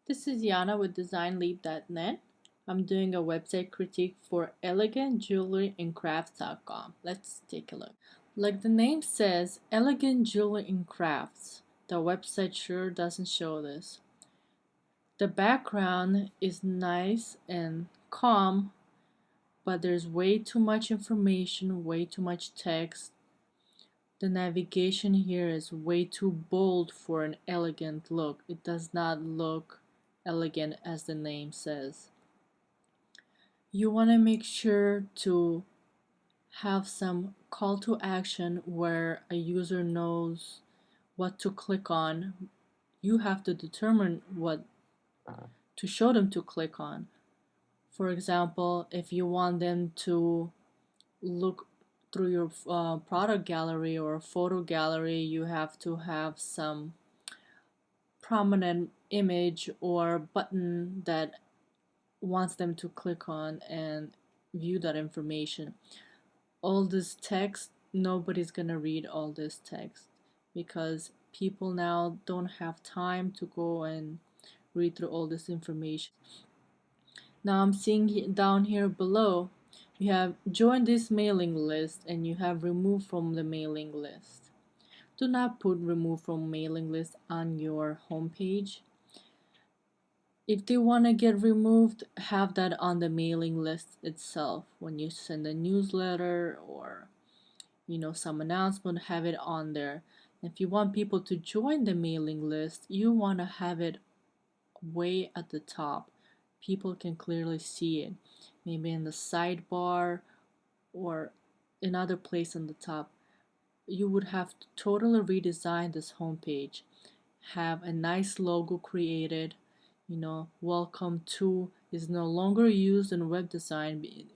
This is Yana with DesignLeap.net. I'm doing a website critique for elegantjewelryandcrafts.com. Let's take a look. Like the name says, Elegant Jewelry and Crafts. The website sure doesn't show this. The background is nice and calm, but there's way too much information, way too much text. The navigation here is way too bold for an elegant look. It does not look elegant as the name says. You want to make sure to have some call to action where a user knows what to click on. You have to determine what to show them to click on. For example, if you want them to look through your product gallery or photo gallery, you have to have some prominent image or button that wants them to click on and view that information. All this text, nobody's gonna read all this text because people now don't have time to go and read through all this information. Now I'm seeing down here below, you have join this mailing list and you have remove from the mailing list. Do not put remove from mailing list on your homepage. If they want to get removed, have that on the mailing list itself. When you send a newsletter or some announcement, have it on there. If you want people to join the mailing list, you want to have it way at the top. People can clearly see it. Maybe in the sidebar or another place on the top. You would have to totally redesign this homepage. Have a nice logo created. Welcome to is no longer used in web design. It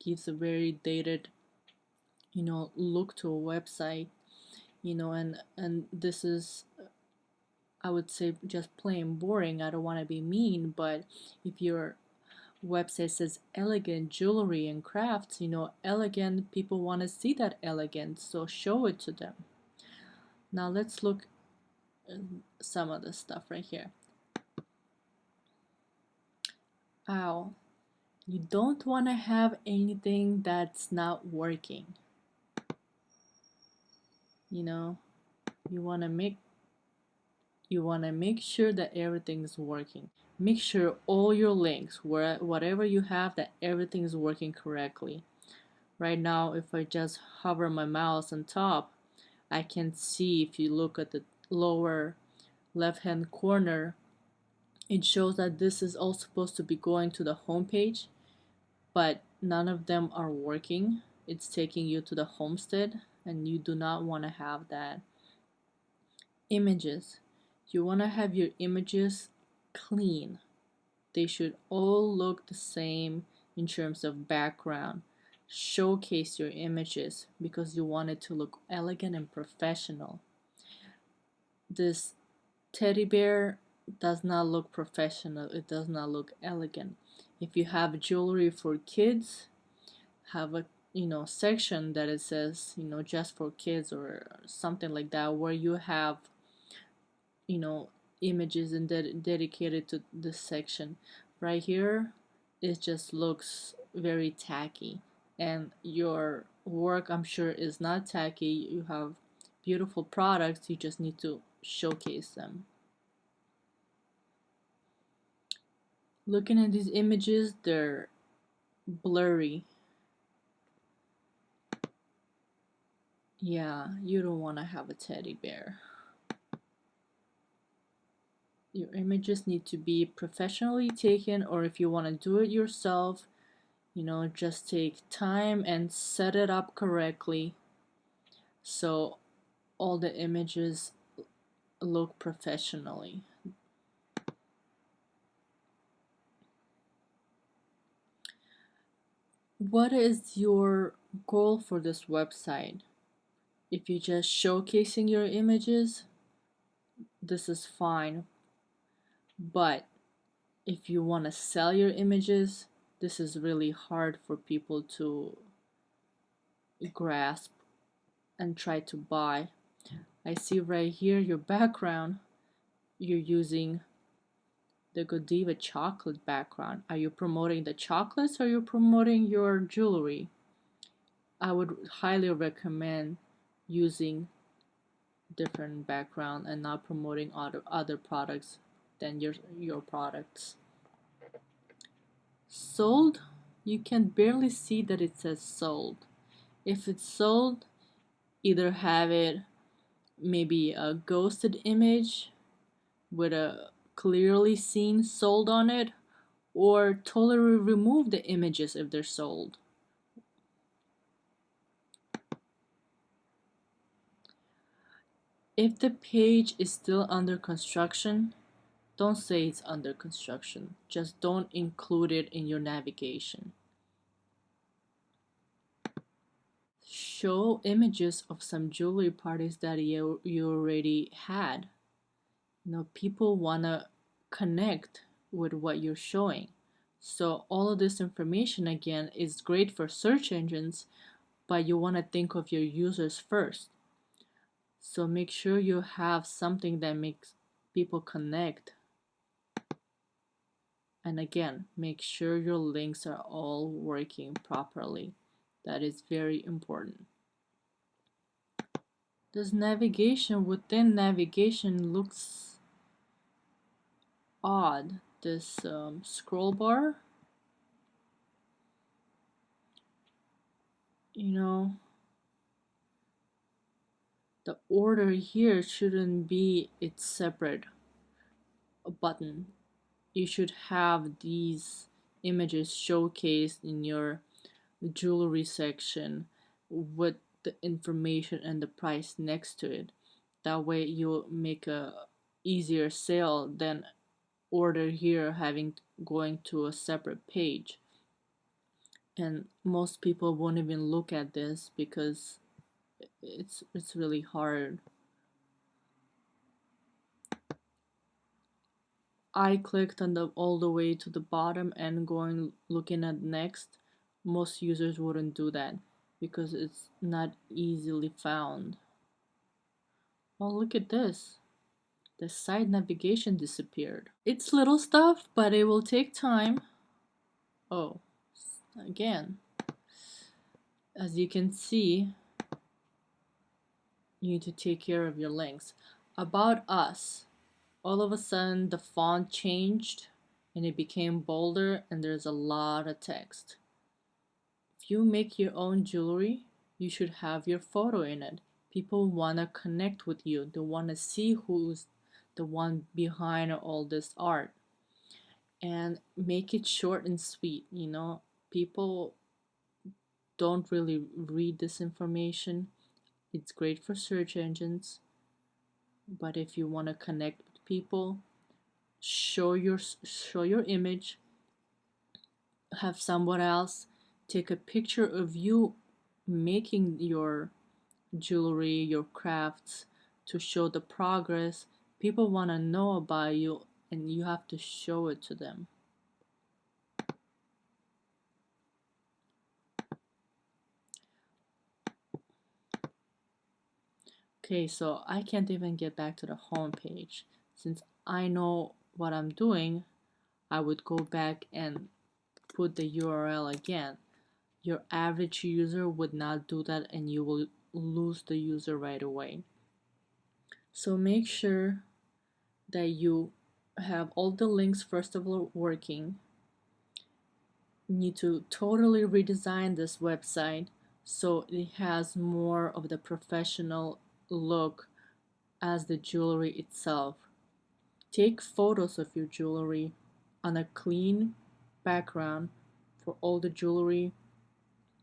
gives a very dated, look to a website. And this is, I would say, just plain boring. I don't want to be mean, but if your website says elegant jewelry and crafts, elegant, people want to see that elegant, so show it to them. Now let's look at some of the stuff right here. Ow. You don't want to have anything that's not working. You want to make sure that everything's working. Make sure all your links, whatever you have, that everything is working correctly. Right now, if I just hover my mouse on top, I can see, if you look at the lower left hand corner, it shows that this is all supposed to be going to the home page, but none of them are working. It's taking you to the homestead, and you do not want to have that. Images. You want to have your images clean. They should all look the same in terms of background. Showcase your images because you want it to look elegant and professional. This teddy bear does not look professional. It does not look elegant. If you have jewelry for kids, have a section that it says just for kids or something like that, where you have images and dedicated to this section. Right here, it just looks very tacky, and your work, I'm sure, is not tacky. You have beautiful products, you just need to showcase them. Looking at these images, they're blurry. Yeah, you don't want to have a teddy bear. Your images need to be professionally taken, or if you want to do it yourself, just take time and set it up correctly so all the images look professionally. What is your goal for this website? If you're just showcasing your images, this is fine. But if you want to sell your images, this is really hard for people to grasp and try to buy. I see right here your background, you're using the Godiva chocolate background. Are you promoting the chocolates or are you promoting your jewelry? I would highly recommend using different background and not promoting other products than your products. Sold, you can barely see that it says sold. If it's sold, either have it maybe a ghosted image with a clearly seen sold on it, or totally remove the images if they're sold. If the page is still under construction, don't say it's under construction. Just don't include it in your navigation. Show images of some jewelry parties that you already had. People want to connect with what you're showing. So all of this information again is great for search engines, but you want to think of your users first. So make sure you have something that makes people connect. And again, make sure your links are all working properly. That is very important. This navigation within navigation looks odd. This scroll bar, the order here shouldn't be its separate button. You should have these images showcased in your jewelry section with the information and the price next to it. That way you'll make a easier sale than order here having going to a separate page. And most people won't even look at this because it's really hard. I clicked on the all the way to the bottom and going looking at next. Most users wouldn't do that because it's not easily found. Oh, look at this. The side navigation disappeared. It's little stuff, but it will take time. Oh, again, as you can see, you need to take care of your links. About us, all of a sudden the font changed and it became bolder and there's a lot of text. If you make your own jewelry, you should have your photo in it. People want to connect with you. They want to see who's the one behind all this art. And make it short and sweet. People don't really read this information. It's great for search engines, but if you want to connect with people, show your image, have someone else take a picture of you making your jewelry, your crafts, to show the progress. People want to know about you and you have to show it to them. Okay, so I can't even get back to the home page. Since I know what I'm doing, I would go back and put the URL again. Your average user would not do that and you will lose the user right away. So make sure that you have all the links first of all working. You need to totally redesign this website so it has more of the professional look as the jewelry itself. Take photos of your jewelry on a clean background for all the jewelry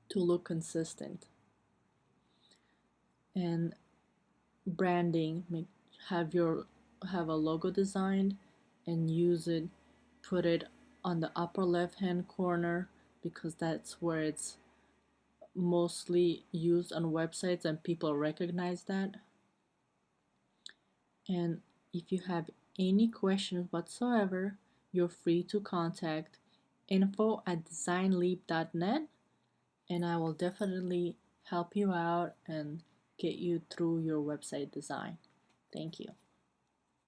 to look consistent. And branding, have a logo designed and use it, put it on the upper left hand corner because that's where it's mostly used on websites and people recognize that. And if you have any questions whatsoever, you're free to contact info@designleap.net and I will definitely help you out and get you through your website design. Thank you.